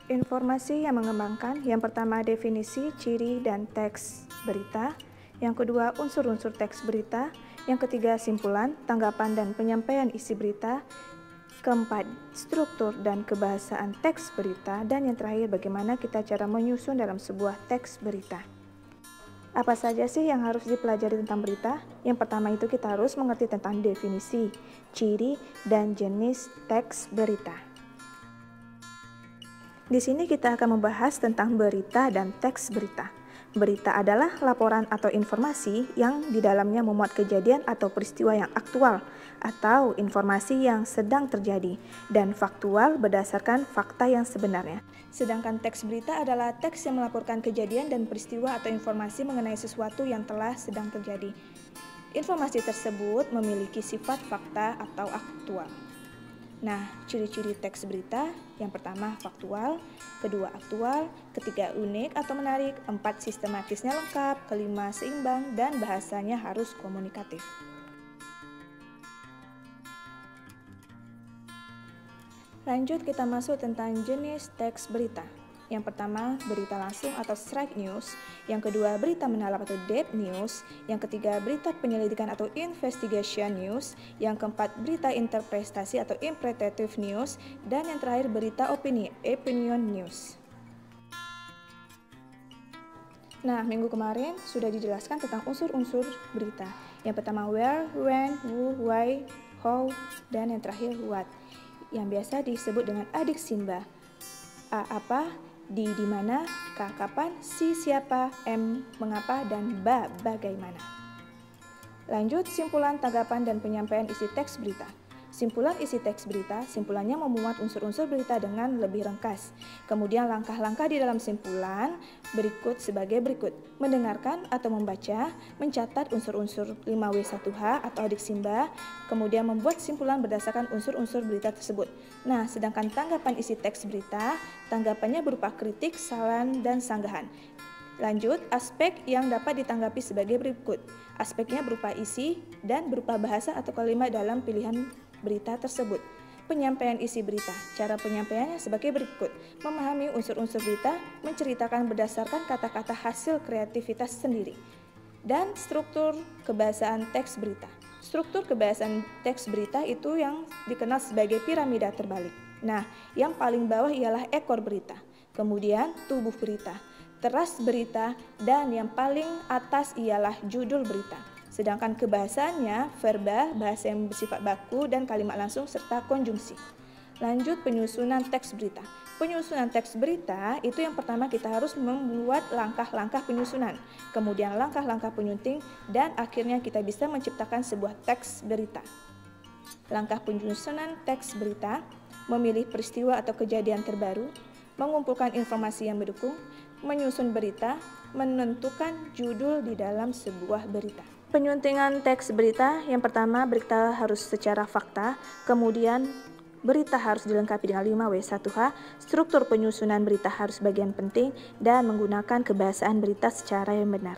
Informasi yang mengembangkan, yang pertama definisi, ciri, dan teks berita. Yang kedua unsur-unsur teks berita. Yang ketiga simpulan, tanggapan, dan penyampaian isi berita. Keempat, struktur dan kebahasaan teks berita. Dan yang terakhir, bagaimana kita cara menyusun dalam sebuah teks berita. Apa saja sih yang harus dipelajari tentang berita? Yang pertama itu kita harus mengerti tentang definisi, ciri, dan jenis teks berita. Di sini kita akan membahas tentang berita dan teks berita. Berita adalah laporan atau informasi yang di dalamnya memuat kejadian atau peristiwa yang aktual atau informasi yang sedang terjadi dan faktual berdasarkan fakta yang sebenarnya. Sedangkan teks berita adalah teks yang melaporkan kejadian dan peristiwa atau informasi mengenai sesuatu yang telah sedang terjadi. Informasi tersebut memiliki sifat fakta atau aktual. Nah, ciri-ciri teks berita, yang pertama faktual, kedua aktual, ketiga unik atau menarik, empat sistematisnya lengkap, kelima seimbang, dan bahasanya harus komunikatif. Lanjut kita masuk tentang jenis teks berita. Yang pertama, berita langsung atau straight news. Yang kedua, berita mendalam atau deep news. Yang ketiga, berita penyelidikan atau investigation news. Yang keempat, berita interpretasi atau interpretative news. Dan yang terakhir, berita opini, opinion news. Nah, minggu kemarin sudah dijelaskan tentang unsur-unsur berita. Yang pertama, where, when, who, why, how, dan yang terakhir, what. Yang biasa disebut dengan adik Simba. A apa, di mana, K kapan, si siapa, M mengapa, dan ba bagaimana. Lanjut simpulan, tanggapan, dan penyampaian isi teks berita. Simpulan isi teks berita, simpulannya memuat unsur-unsur berita dengan lebih ringkas. Kemudian langkah-langkah di dalam simpulan berikut sebagai berikut. Mendengarkan atau membaca, mencatat unsur-unsur 5W1H atau adik Simba, kemudian membuat simpulan berdasarkan unsur-unsur berita tersebut. Nah, sedangkan tanggapan isi teks berita, tanggapannya berupa kritik, saran, dan sanggahan. Lanjut, aspek yang dapat ditanggapi sebagai berikut. Aspeknya berupa isi dan berupa bahasa atau kalimat dalam pilihan berita tersebut. Penyampaian isi berita. Cara penyampaiannya sebagai berikut. Memahami unsur-unsur berita, menceritakan berdasarkan kata-kata hasil kreativitas sendiri. Dan struktur kebahasaan teks berita. Struktur kebahasaan teks berita itu yang dikenal sebagai piramida terbalik. Nah, yang paling bawah ialah ekor berita. Kemudian tubuh berita, teras berita, dan yang paling atas ialah judul berita. Sedangkan kebahasaannya verba, bahasa yang bersifat baku dan kalimat langsung serta konjungsi. Lanjut penyusunan teks berita. Penyusunan teks berita itu yang pertama kita harus membuat langkah-langkah penyusunan, kemudian langkah-langkah penyunting, dan akhirnya kita bisa menciptakan sebuah teks berita. Langkah penyusunan teks berita, memilih peristiwa atau kejadian terbaru, mengumpulkan informasi yang mendukung, menyusun berita, menentukan judul di dalam sebuah berita. Penyuntingan teks berita, yang pertama berita harus secara fakta, kemudian berita harus dilengkapi dengan 5W1H, struktur penyusunan berita harus bagian penting, dan menggunakan kebahasaan berita secara yang benar.